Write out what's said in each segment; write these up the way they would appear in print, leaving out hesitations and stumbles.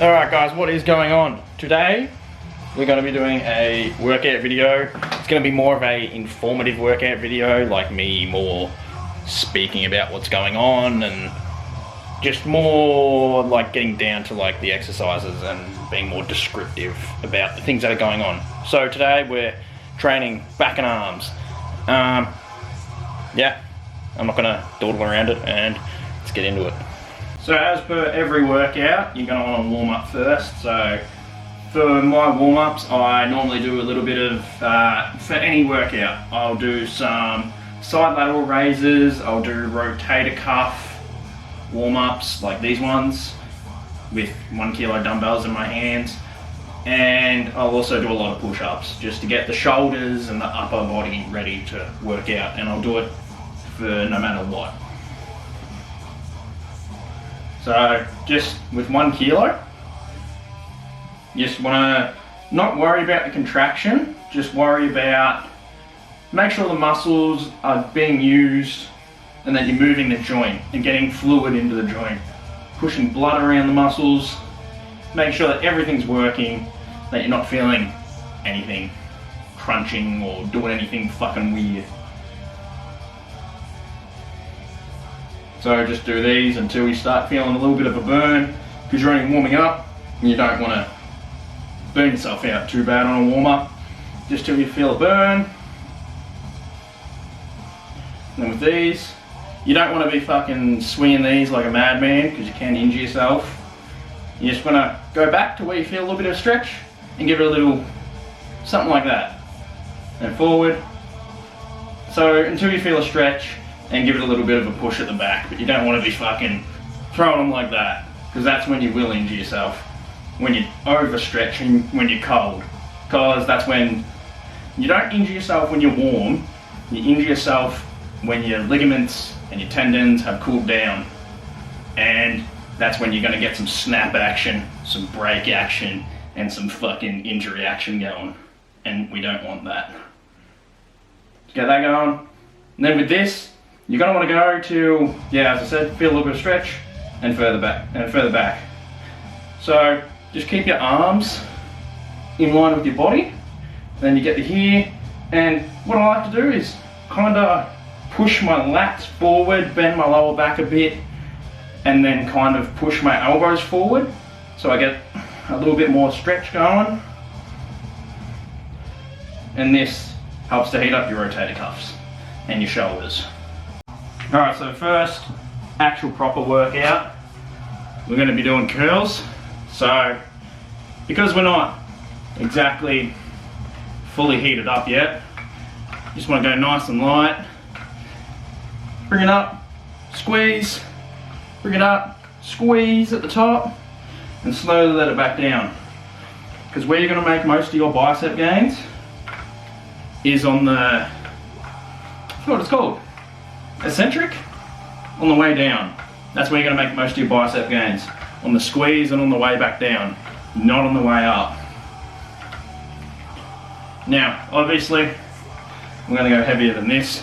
Alright guys, what is going on? Today we're going to be doing a workout video. It's going to be more of a informative workout video, like me more speaking about what's going on and just more like getting down to like the exercises and being more descriptive about the things that are going on. So today we're training back and arms. Yeah, I'm not going to dawdle around it and let's get into it. So as per every workout, you're going to want to warm up first. So for my warm-ups, I normally do a little bit of, for any workout, I'll do some side lateral raises, I'll do rotator cuff warm-ups like these ones with 1 kilo dumbbells in my hands, and I'll also do a lot of push-ups just to get the shoulders and the upper body ready to work out, and I'll do it for no matter what. So just with 1 kilo, you just want to not worry about the contraction, just worry about, make sure the muscles are being used and that you're moving the joint and getting fluid into the joint, pushing blood around the muscles, make sure that everything's working, that you're not feeling anything crunching or doing anything fucking weird. So just do these until you start feeling a little bit of a burn, because you're only warming up and you don't want to burn yourself out too bad on a warm up, just till you feel a burn. And then with these, you don't want to be fucking swinging these like a madman because you can injure yourself. You just want to go back to where you feel a little bit of stretch and give it a little something like that, and forward. So until you feel a stretch, and give it a little bit of a push at the back, but you don't want to be fucking throwing them like that, because that's when you will injure yourself, when you overstretch and when you're cold, because that's when you don't injure yourself when you're warm, you injure yourself when your ligaments and your tendons have cooled down, and that's when you're going to get some snap action, some break action, and some fucking injury action going, and we don't want that. Get that going. And then with this, you're going to want to go to, yeah, as I said, feel a little bit of stretch and further back and further back. So just keep your arms in line with your body. Then you get to here, and what I like to do is kind of push my lats forward, bend my lower back a bit, and then kind of push my elbows forward, so I get a little bit more stretch going. And this helps to heat up your rotator cuffs and your shoulders. Alright, so first actual proper workout, we're going to be doing curls. So because we're not exactly fully heated up yet, you just want to go nice and light. Bring it up, squeeze, bring it up, squeeze at the top, and slowly let it back down. Because where you're going to make most of your bicep gains is on the, I forgot what it's called, eccentric, on the way down. That's where you're going to make most of your bicep gains, on the squeeze and on the way back down, not on the way up. Now obviously I'm going to go heavier than this,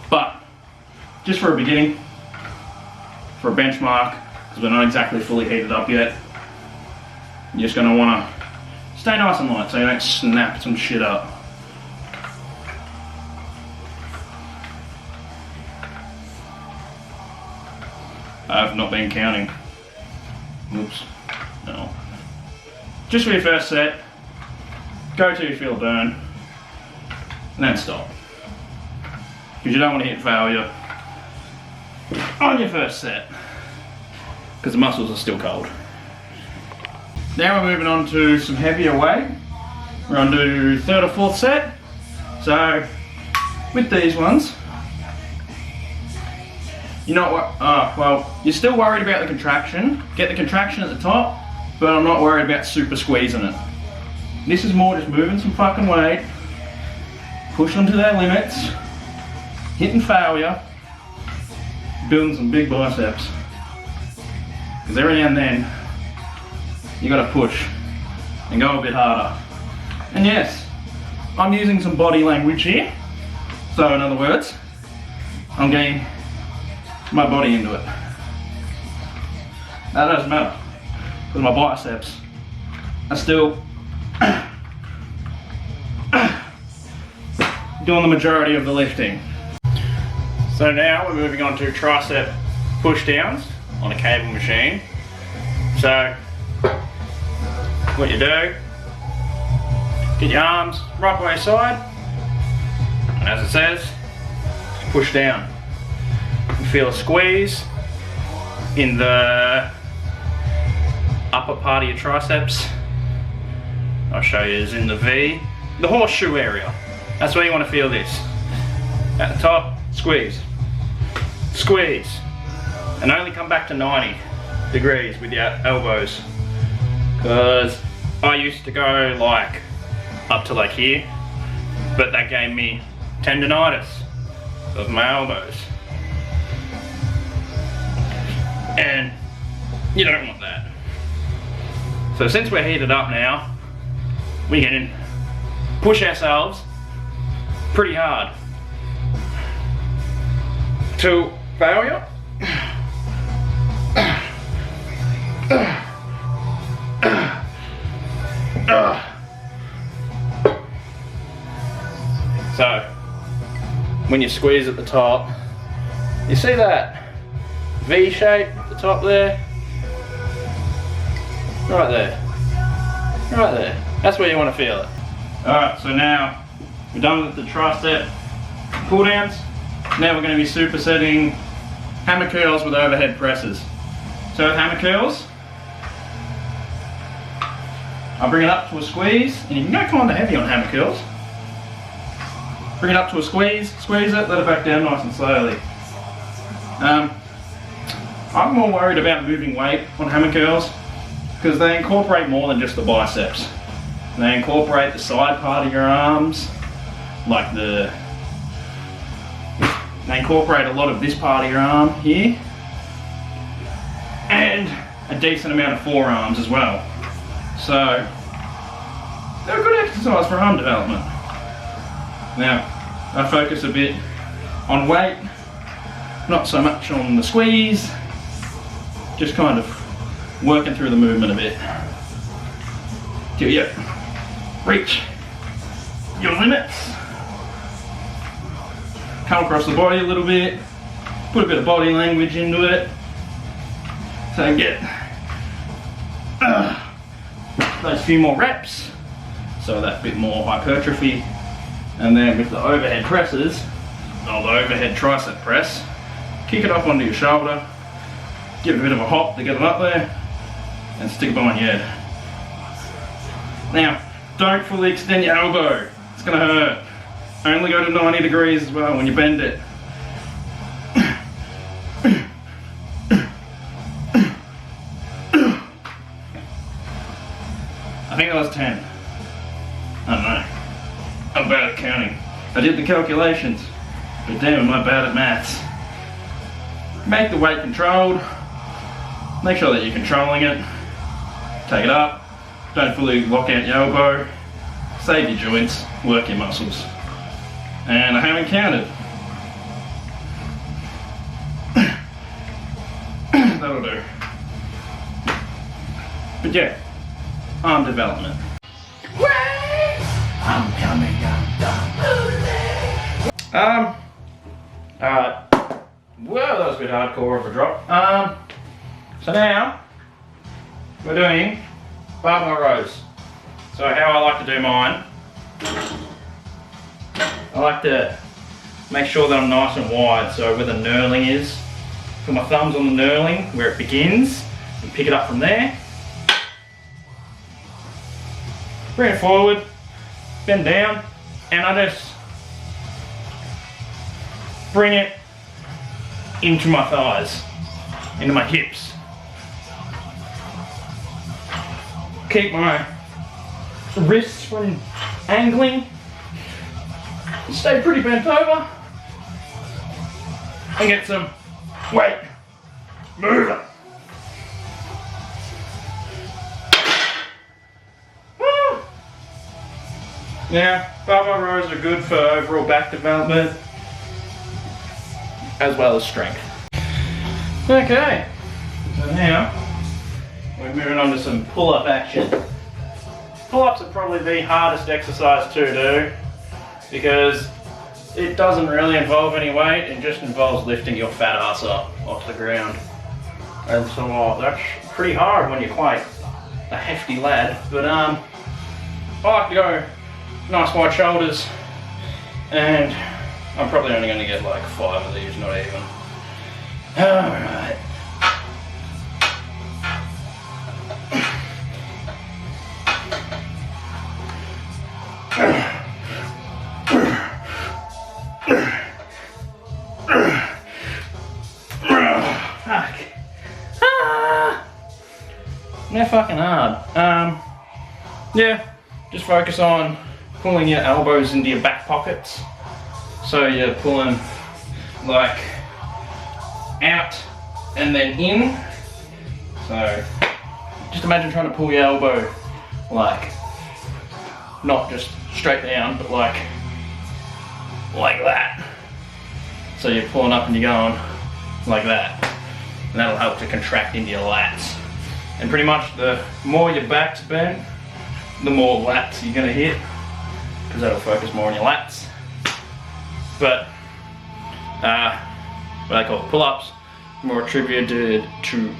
but just for a beginning, for a benchmark, because we're not exactly fully heated up yet, you're just going to want to stay nice and light so you don't snap some shit up. I've not been counting. Oops. No. Just for your first set, go till you feel a burn, and then stop. Because you don't want to hit failure on your first set, because the muscles are still cold. Now we're moving on to some heavier weight. We're on to third or fourth set. So with these ones, you're not, well, you're still worried about the contraction. Get the contraction at the top, but I'm not worried about super squeezing it. This is more just moving some fucking weight, pushing them to their limits, hitting failure, building some big biceps. Because every now and then, you gotta push and go a bit harder. And yes, I'm using some body language here. So in other words, I'm getting my body into it. That doesn't matter. because my biceps are still doing the majority of the lifting. So now we're moving on to tricep push downs on a cable machine. So what you do, get your arms right by your side, and as it says, push down. You feel a squeeze in the upper part of your triceps. I'll show you, is in the V, the horseshoe area. That's where you want to feel this. At the top, squeeze, squeeze, and only come back to 90 degrees with your elbows. Because I used to go like up to like here, but that gave me tendonitis of my elbows. And you don't want that. So since we're heated up now, we can push ourselves pretty hard to failure. So when you squeeze at the top, you see that V shape at the top there? Right there. Right there. That's where you want to feel it. Alright, so now we're done with the tricep pull downs. Now we're going to be supersetting hammer curls with overhead presses. So with hammer curls, I'll bring it up to a squeeze, and you can go kind of heavy on hammer curls. Bring it up to a squeeze, squeeze it, let it back down nice and slowly. I'm more worried about moving weight on hammer curls because they incorporate more than just the biceps. They incorporate the side part of your arms, like they incorporate a lot of this part of your arm here, and a decent amount of forearms as well. So they're a good exercise for arm development. Now I focus a bit on weight, not so much on the squeeze, just kind of working through the movement a bit till you reach your limits. Come across the body a little bit, put a bit of body language into it, so get those few more reps, so that bit more hypertrophy. And then with the overhead presses, or the overhead tricep press, kick it up onto your shoulder, give it a bit of a hop to get it up there, and stick it behind your head. Now, don't fully extend your elbow, it's going to hurt. Only go to 90 degrees as well when you bend it. I think that was 10. I don't know. I'm bad at counting. I did the calculations, but damn am I bad at maths. Make the weight controlled. Make sure that you're controlling it. Take it up. Don't fully lock out your elbow. Save your joints. Work your muscles. And I haven't counted. That'll do. But yeah, arm development. I'm coming up. Alright. Whoa, that was a bit hardcore of a drop. So now we're doing barbell rows. So how I like to do mine, I like to make sure that I'm nice and wide, so where the knurling is, put my thumbs on the knurling where it begins and pick it up from there. Bring it forward, bend down, and I just bring it into my thighs, into my hips. Keep my wrists from angling. Stay pretty bent over. And get some weight moving. Woo! Now, barbell rows are good for overall back development as well as strength. Okay, so now we're we're moving on to some pull-up action. Pull-ups are probably the hardest exercise to do because it doesn't really involve any weight, it just involves lifting your fat ass up off the ground. And so that's pretty hard when you're quite a hefty lad, but I like to go nice wide shoulders, and I'm probably only going to get like 5 of these, not even. Alright. Fuck. They're fucking hard. Yeah, just focus on pulling your elbows into your back pockets. So you're pulling like out and then in. So just imagine trying to pull your elbow like not just straight down, but like that. So you're pulling up and you're going like that. And that'll help to contract into your lats. And pretty much the more your back's bent, the more lats you're gonna hit, because that'll focus more on your lats. But what I call pull-ups, more attributed to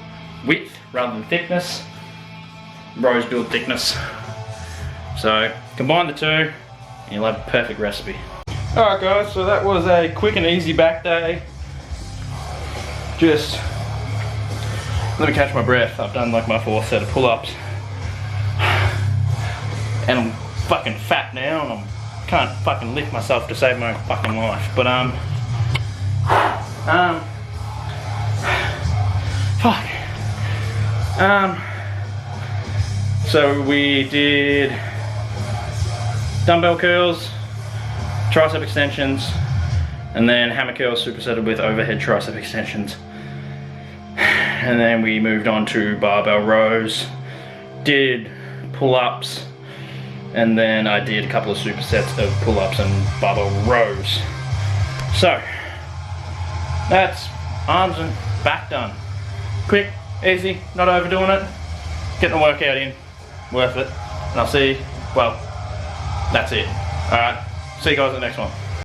width rather than thickness. Bros build thickness. So combine the two and you'll have a perfect recipe. Alright guys, so that was a quick and easy back day. Just let me catch my breath. I've done like my 4th set of pull-ups. And I'm fucking fat now and I can't fucking lift myself to save my fucking life. But fuck. So we did dumbbell curls, tricep extensions, and then hammer curls supersetted with overhead tricep extensions. And then we moved on to barbell rows, did pull-ups, and then I did a couple of supersets of pull-ups and barbell rows. So that's arms and back done. Quick, easy, not overdoing it, getting the workout in, worth it. And I'll see, well, that's it. Alright, see you guys at the next one.